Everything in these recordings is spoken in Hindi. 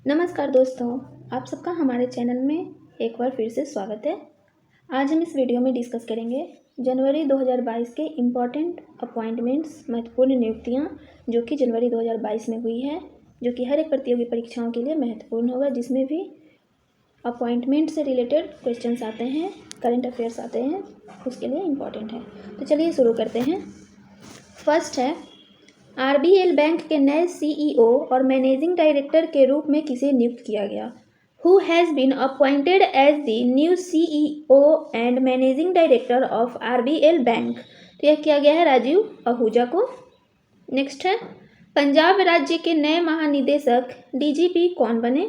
नमस्कार दोस्तों, आप सबका हमारे चैनल में एक बार फिर से स्वागत है। आज हम इस वीडियो में डिस्कस करेंगे जनवरी 2022 के इम्पॉर्टेंट अपॉइंटमेंट्स, महत्वपूर्ण नियुक्तियां जो कि जनवरी 2022 में हुई है, जो कि हर एक प्रतियोगी परीक्षाओं के लिए महत्वपूर्ण होगा, जिसमें भी अपॉइंटमेंट से रिलेटेड क्वेश्चंस आते हैं, करंट अफेयर्स आते हैं, उसके लिए इम्पॉर्टेंट है। तो चलिए शुरू करते हैं। फर्स्ट है, आरबीएल बैंक के नए सीईओ और मैनेजिंग डायरेक्टर के रूप में किसे नियुक्त किया गया? Who has been appointed as the new CEO and managing director of RBL bank? तो यह किया गया है राजीव आहूजा को। नेक्स्ट है, पंजाब राज्य के नए महानिदेशक डीजीपी कौन बने?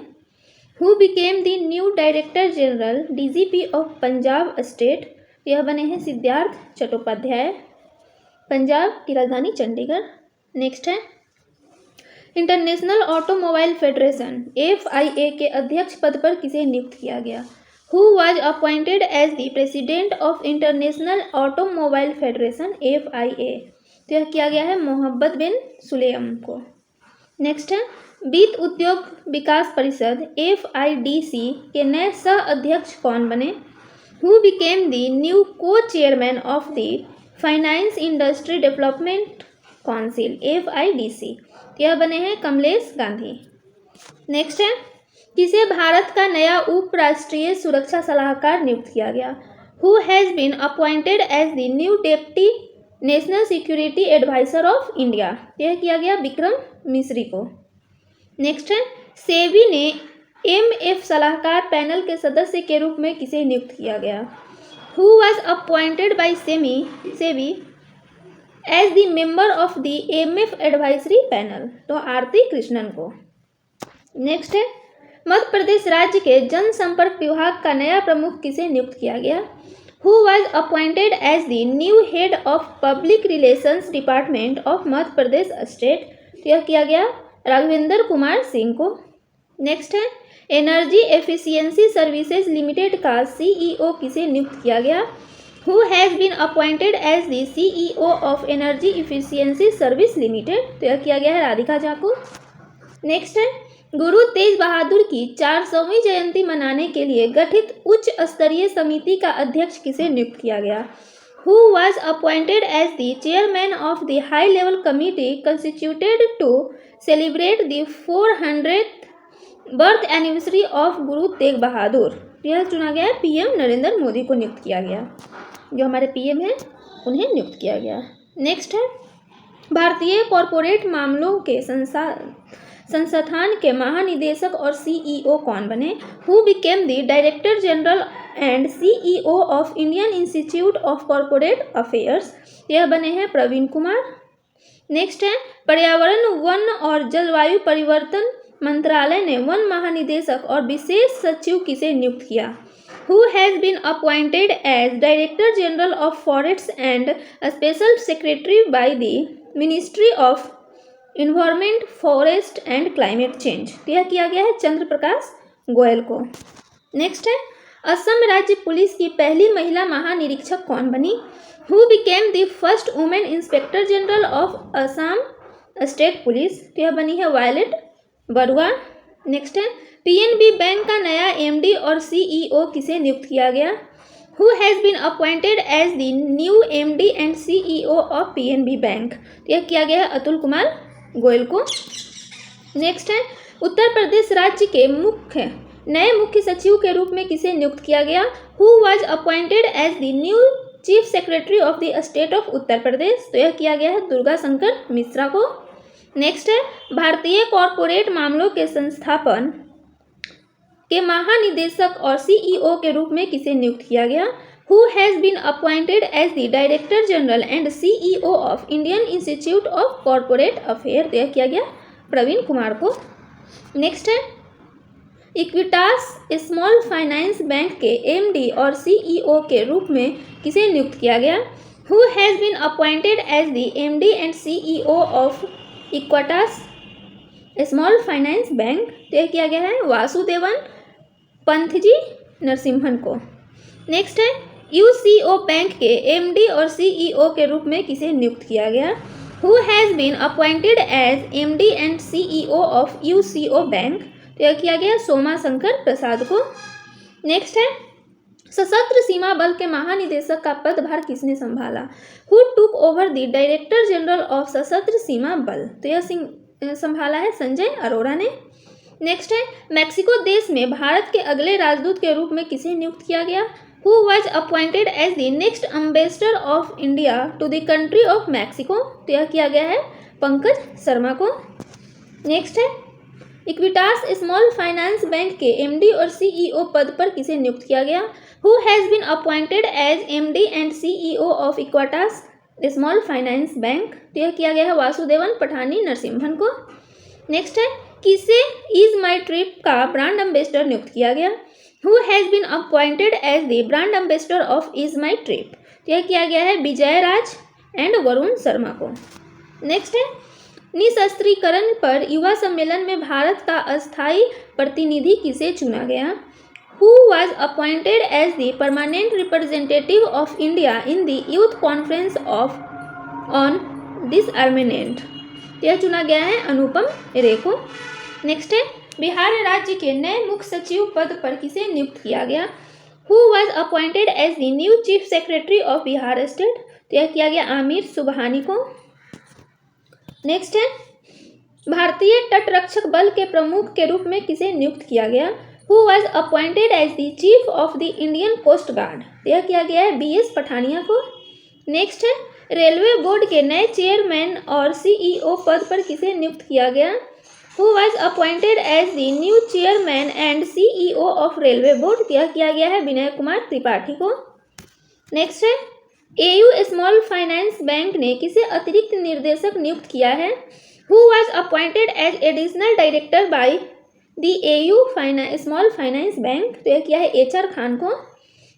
Who became the new director general DGP of Punjab state? यह बने हैं सिद्धार्थ चट्टोपाध्याय। पंजाब की राजधानी चंडीगढ़। नेक्स्ट है, इंटरनेशनल ऑटोमोबाइल फेडरेशन FIA के अध्यक्ष पद पर किसे नियुक्त किया गया? Who was appointed as the president of International Automobile Federation FIA? तो यह किया गया है मोहब्बत बिन सुलेम को। नेक्स्ट है, वित्त उद्योग विकास परिषद FIDC के नए सह अध्यक्ष कौन बने? हु बिकेम द न्यू को chairman of the finance industry development council FIDC? यह बने हैं कमलेश गांधी। नेक्स्ट है, किसे भारत का नया उपराष्ट्रीय सुरक्षा सलाहकार नियुक्त किया गया? Who has been appointed as the new deputy national security adviser of India? यह किया गया विक्रम मिश्री को। नेक्स्ट है, सेबी ने MF सलाहकार पैनल के सदस्य के रूप में किसे नियुक्त किया गया? Who was appointed by SEBI as the member of the MF advisory panel? तो आरती कृष्णन को। नेक्स्ट है, मध्य प्रदेश राज्य के जनसंपर्क विभाग का नया प्रमुख किसे नियुक्त किया गया? Who was appointed as the new head of public relations department of Madhya Pradesh state? तो यह किया गया राघवेंद्र कुमार सिंह को। नेक्स्ट है, एनर्जी एफिशिएंसी सर्विसेज लिमिटेड का CEO किसे नियुक्त किया गया? Who has been appointed as the CEO of Energy Efficiency Service Limited? तो यह किया गया है राधिका झा को। नेक्स्ट है, गुरु तेज बहादुर की 400वीं जयंती मनाने के लिए गठित उच्च स्तरीय समिति का अध्यक्ष किसे नियुक्त किया गया? Who was appointed as the chairman of the high level committee constituted to celebrate the 400th birth anniversary of Guru Tegh Bahadur? यह चुना गया है PM नरेंद्र मोदी को नियुक्त किया गया। जो हमारे PM हैं उन्हें नियुक्त किया गया। नेक्स्ट है, भारतीय कॉरपोरेट मामलों के संस्थान के महानिदेशक और CEO कौन बने? Who became the director general and CEO of Indian institute of corporate affairs? यह बने हैं प्रवीण कुमार। नेक्स्ट है, पर्यावरण, वन और जलवायु परिवर्तन मंत्रालय ने वन महानिदेशक और विशेष सचिव किसे नियुक्त किया? Who has been appointed as Director General of Forests and a Special Secretary by the Ministry of Environment, Forest and Climate Change? यह किया गया है चंद्र प्रकाश गोयल को। नेक्स्ट है, असम राज्य पुलिस की पहली महिला महानिरीक्षक कौन बनी? Who became the first woman Inspector General of Assam State Police? यह बनी है वायलेट बरुआ। नेक्स्ट है, PNB बैंक का नया MD और CEO किसे नियुक्त किया गया? Who has been appointed as the new MD and CEO of PNB bank? यह किया गया है अतुल कुमार गोयल को। नेक्स्ट है, उत्तर प्रदेश राज्य के नए मुख्य सचिव के रूप में किसे नियुक्त किया गया? Who was appointed as the new chief secretary of the state of Uttar Pradesh? तो यह किया गया है दुर्गा शंकर मिश्रा को। नेक्स्ट है, भारतीय कॉरपोरेट मामलों के संस्थापन के महानिदेशक और CEO के रूप में किसे नियुक्त किया गया? Who has been appointed as the Director General and CEO of Indian Institute of Corporate Affairs? यह किया गया प्रवीण कुमार को। नेक्स्ट है, इक्विटास स्मॉल फाइनेंस बैंक के MD और CEO के रूप में किसे नियुक्त किया गया? Who has been appointed as the MD and CEO of Equitas Small Finance Bank? तो यह किया गया है वासुदेवन पंथजी नरसिम्हन को। नेक्स्ट है, UCO बैंक के MD और CEO के रूप में किसे नियुक्त किया गया? Who has been appointed as MD and CEO of UCO bank? तो यह किया गया सोमा शंकर प्रसाद को। नेक्स्ट है सशस्त्र सीमा बल के महानिदेशक का पदभार किसने संभाला? Who took over the director general of सशस्त्र सीमा बल? तो यह संभाला है संजय अरोरा ने। नेक्स्ट है मैक्सिको देश में भारत के अगले राजदूत के रूप में किसे नियुक्त किया गया? Who was appointed as the next ambassador of India to the country of Mexico? तो यह किया गया है पंकज शर्मा को। नेक्स्ट है इक्विटास स्मॉल फाइनेंस बैंक के एमडी और सीईओ पद पर किसे नियुक्त किया गया? Who has been appointed as MD and CEO of Equitas Small Finance Bank? तो यह किया गया है वासुदेवन पठानी नरसिम्हन को। नेक्स्ट है किसे इज माई ट्रिप का ब्रांड एम्बेसडर नियुक्त किया गया? Who has been appointed as the brand ambassador of Ease My Trip? तो यह किया गया है विजय राज एंड वरुण शर्मा को। नेक्स्ट है निशस्त्रीकरण पर युवा सम्मेलन में भारत का अस्थायी प्रतिनिधि किसे चुना गया? Who was appointed as the permanent representative of India in the Youth Conference on Disarmament? यह चुना गया है अनुपम रे को। नेक्स्ट है बिहार राज्य के नए मुख्य सचिव पद पर किसे नियुक्त किया गया? Who was appointed as the new chief secretary of Bihar state? तो यह किया गया आमिर सुबहानी को। नेक्स्ट है भारतीय तटरक्षक बल के प्रमुख के रूप में किसे नियुक्त किया गया? Who was appointed as the chief of the Indian Coast Guard? यह किया गया है BS पठानिया को। नेक्स्ट है रेलवे बोर्ड के नए चेयरमैन और सीईओ पद पर किसे नियुक्त किया गया? Who was appointed as the new chairman and CEO of railway board? यह किया गया है विनय कुमार त्रिपाठी को। नेक्स्ट है एयू स्मॉल फाइनेंस बैंक ने किसे अतिरिक्त निर्देशक नियुक्त किया है? Who was appointed as additional director by the AU small Finance Bank? तो यह किया है HR खान को।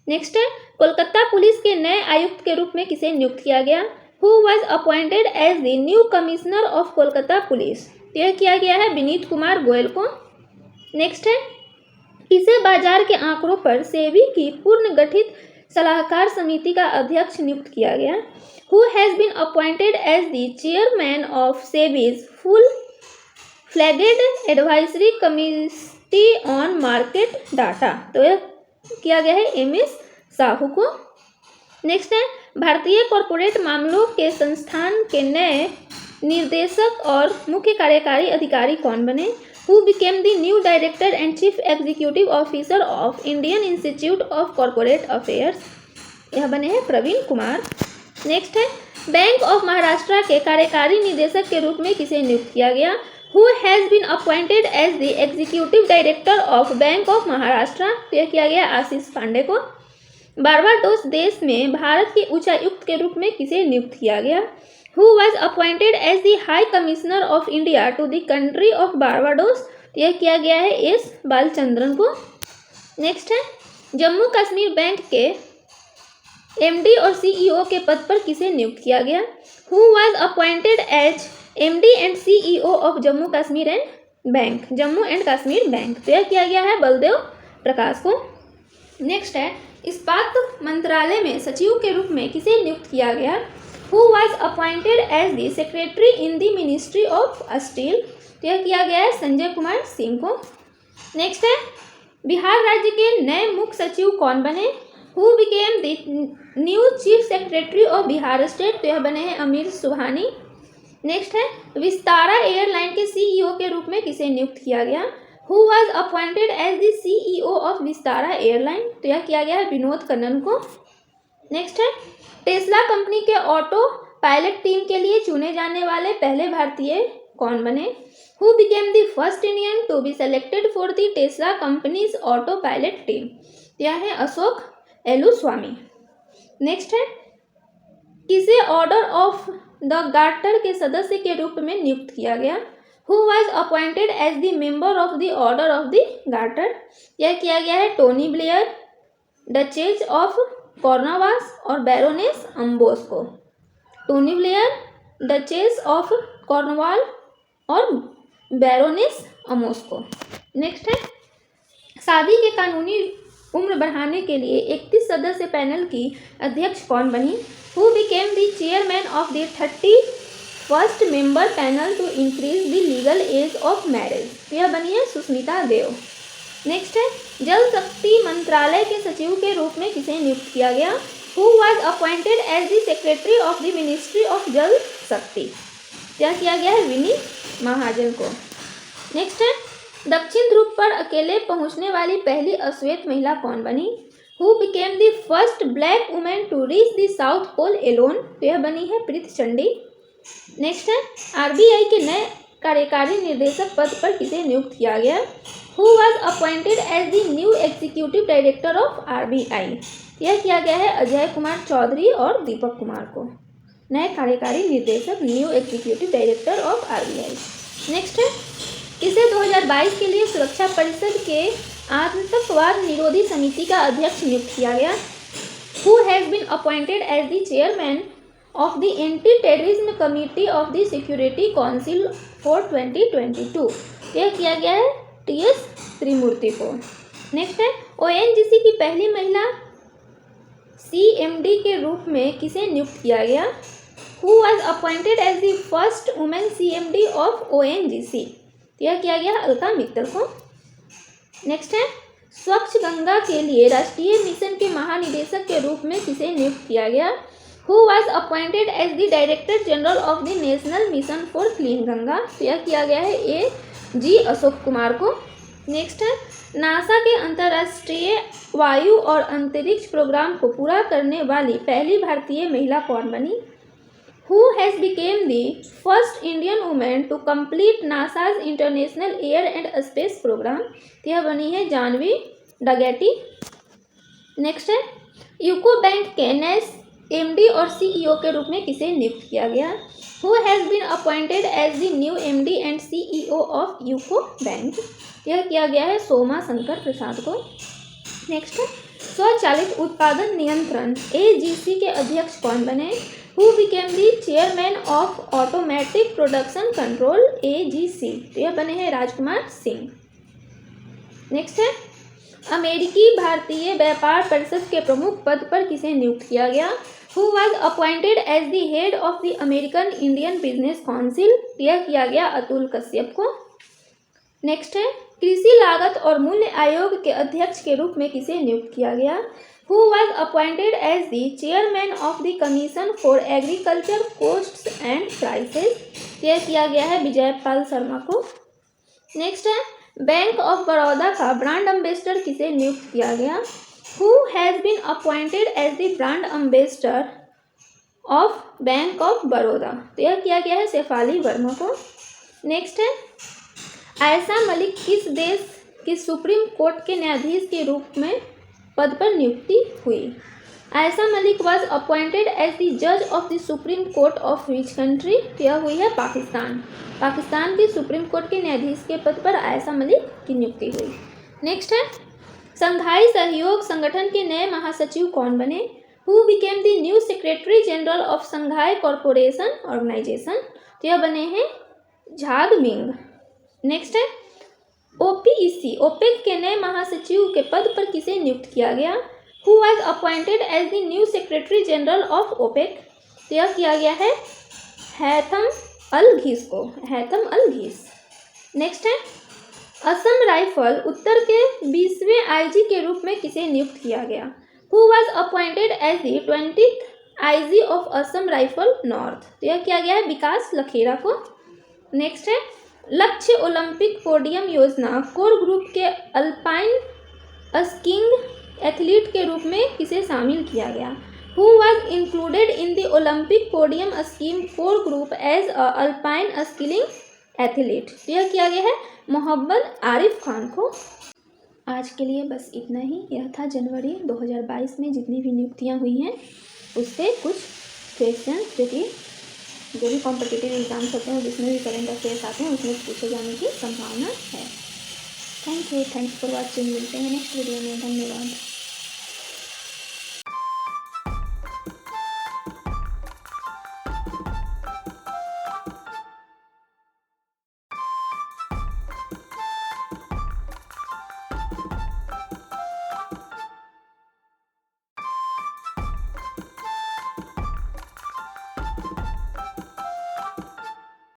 नेक्स्ट है कोलकाता पुलिस के नए आयुक्त के रूप में किसे नियुक्त किया गया? Who was appointed as the new commissioner of Kolkata police? तो यह किया गया है विनीत कुमार गोयल को। नेक्स्ट है किसे बाजार के आंकड़ों पर सेबी की पूर्ण गठित सलाहकार समिति का अध्यक्ष नियुक्त किया गया? Who has been appointed as the chairman of SEBI's full fledged advisory committee on market data? तो यह किया गया है MS साहू को। नेक्स्ट है भारतीय कॉरपोरेट मामलों के संस्थान के नए निर्देशक और मुख्य कार्यकारी अधिकारी कौन बने? Who became the new director and chief executive officer of Indian Institute of Corporate Affairs? यह बने हैं प्रवीण कुमार। नेक्स्ट है बैंक ऑफ महाराष्ट्र के कार्यकारी निदेशक के रूप में किसे नियुक्त किया गया? Who has been appointed as the executive director of Bank of Maharashtra? तो यह किया गया आशीष पांडे को। बारबाडोस देश में भारत के उच्चायुक्त के रूप में किसे नियुक्त किया गया? Who was appointed as the High Commissioner of India to the country of Barbados? तो यह किया गया है S बालचंद्रन को। नेक्स्ट है जम्मू कश्मीर बैंक के MD और CEO के पद पर किसे नियुक्त किया गया? Who was appointed as MD and CEO of Jammu Kashmir and bank? Jammu and Kashmir bank. तो यह किया गया है बलदेव प्रकाश को। नेक्स्ट है इस्पात मंत्रालय में सचिव के रूप में किसे नियुक्त किया गया? Who was appointed as the secretary in the Ministry of Steel? तो यह किया गया है संजय कुमार सिंह को। नेक्स्ट है बिहार राज्य के नए मुख्य सचिव कौन बने? Who became the new chief secretary of Bihar state? तो यह बने हैं अमीर सुबहानी। नेक्स्ट है विस्तारा एयरलाइन के CEO के रूप में किसे नियुक्त किया गया? Who was appointed as the CEO of Vistara airline? तो यह किया गया है विनोद कन्नन को। नेक्स्ट है टेस्ला कंपनी के ऑटो पायलट टीम के लिए चुने जाने वाले पहले भारतीय कौन बने? Who became the first Indian to be selected for the Tesla company's auto pilot team? यह है अशोक एलुस्वामी। नेक्स्ट है किसे ऑर्डर ऑफ द गार्टर के सदस्य के रूप में नियुक्त किया गया? Who was appointed as the member of the order of the garter? यह किया गया है टोनी ब्लेयर, डचेज ऑफ कॉर्नवास और बैरोनेस अम्बोस को। Tony Blair, duchess of Cornwall और बैरोनेस अमोस को। नेक्स्ट है शादी के कानूनी उम्र बढ़ाने के लिए 31 सदस्य पैनल की अध्यक्ष कौन बनी? Who became the chairman of the 30 first member panel to increase the legal age of marriage. यह बनी है सुष्मिता देव। नेक्स्ट है जल शक्ति मंत्रालय के सचिव के रूप में किसे नियुक्त किया गया? Who was appointed as the secretary of the ministry of Jal Shakti? क्या किया गया है? विनी महाजन को। नेक्स्ट है दक्षिण ध्रुव पर अकेले पहुंचने वाली पहली अश्वेत महिला कौन बनी? Who became the first black women to reach the south pole alone? तो यह बनी है प्रीत चंडी। नेक्स्ट है आरबीआई के नए कार्यकारी निर्देशक पद पर किसे नियुक्त किया गया? Who was appointed as the new executive director of RBI? यह किया गया है अजय कुमार चौधरी और दीपक कुमार को नए कार्यकारी निर्देशक new executive director of RBI. Next है किसे 2022 के लिए सुरक्षा परिषद के आतंकवाद निरोधी समिति का अध्यक्ष नियुक्त किया गया? Who has been appointed as the chairman of the anti terrorism committee of the security council for 2022? यह किया गया है टीएस त्रिमूर्ति को। नेक्स्ट है ओएनजीसी की पहली महिला सीएमडी के रूप में किसे नियुक्त किया गया? Who was appointed as the first women CMD of ONGC? यह किया गया अलका मित्तल को। नेक्स्ट है स्वच्छ गंगा के लिए राष्ट्रीय मिशन के महानिदेशक के रूप में किसे नियुक्त किया गया? Who was appointed as the director general of the national mission for clean Ganga? यह किया गया है AG अशोक कुमार को। नेक्स्ट है नासा के अंतर्राष्ट्रीय वायु और अंतरिक्ष प्रोग्राम को पूरा करने वाली पहली भारतीय महिला कौन बनी? Who has became the first Indian woman to complete NASA's International Air and Space Program? यह बनी है जानवी डगेटी। नेक्स्ट है यूको बैंक के नए MD और CEO के रूप में किसे नियुक्त किया गया? Who has been appointed as the new MD and CEO of UCO bank? यह किया गया है सोमा शंकर प्रसाद को। नेक्स्ट है स्वचालित उत्पादन नियंत्रण AGC के अध्यक्ष कौन बने? Who became the chairman of Automatic Production Control AGC? तो यह बने हैं राजकुमार सिंह। नेक्स्ट है अमेरिकी भारतीय व्यापार परिषद के प्रमुख पद पर किसे नियुक्त किया गया? Who was appointed as the head of the American Indian Business Council? यह किया गया अतुल कश्यप को। नेक्स्ट है कृषि लागत और मूल्य आयोग के अध्यक्ष के रूप में किसे नियुक्त किया गया? Who was appointed as the chairman of the Commission for Agriculture Costs and Prices? यह किया गया है विजय पाल शर्मा को। नेक्स्ट है बैंक ऑफ बड़ौदा का ब्रांड एम्बेसडर किसे नियुक्त किया गया? Who has been appointed as the brand ambassador of bank of Baroda? तो यह किया गया है शेफाली वर्मा को। नेक्स्ट है आयशा मलिक किस देश की सुप्रीम कोर्ट के न्यायाधीश के रूप में पद पर नियुक्ति हुई? Ayesha Malik was appointed as the जज of the supreme court of which country? यह हुई है पाकिस्तान की सुप्रीम कोर्ट के न्यायाधीश के पद पर आयशा मलिक की नियुक्ति हुई। नेक्स्ट है संघाई सहयोग संगठन के नए महासचिव कौन बने? Who became the new secretary general of Shanghai corporation organisation? तो यह बने हैं झाग मिंग। नेक्स्ट है ओपेक के नए महासचिव के पद पर किसे नियुक्त किया गया? Who was appointed as the new secretary general of OPEC? यह किया गया है हैथम अल घीस। नेक्स्ट है असम राइफल उत्तर के 20वें आईजी के रूप में किसे नियुक्त किया गया? Who was appointed as the 20th IG of Assam rifle north? यह किया गया है विकास लखेरा को। नेक्स्ट है लक्ष्य ओलंपिक पोडियम योजना कोर ग्रुप के अल्पाइन स्कीइंग एथलीट के रूप में किसे शामिल किया गया? Who was included in the Olympic podium scheme core group as a alpine skiing athlete? यह किया गया है मोहम्मद आरिफ खान को। आज के लिए बस इतना ही। यह था जनवरी 2022 में जितनी भी नियुक्तियां हुई हैं उससे कुछ क्वेश्चन जो भी कॉम्पिटिटिव एग्जाम्स होते हैं जिसमें भी करंट अफेयर्स आते हैं उसमें पूछे जाने की संभावना है। Thanks for watching. मिलते हैं नेक्स्ट वीडियो में। धन्यवाद।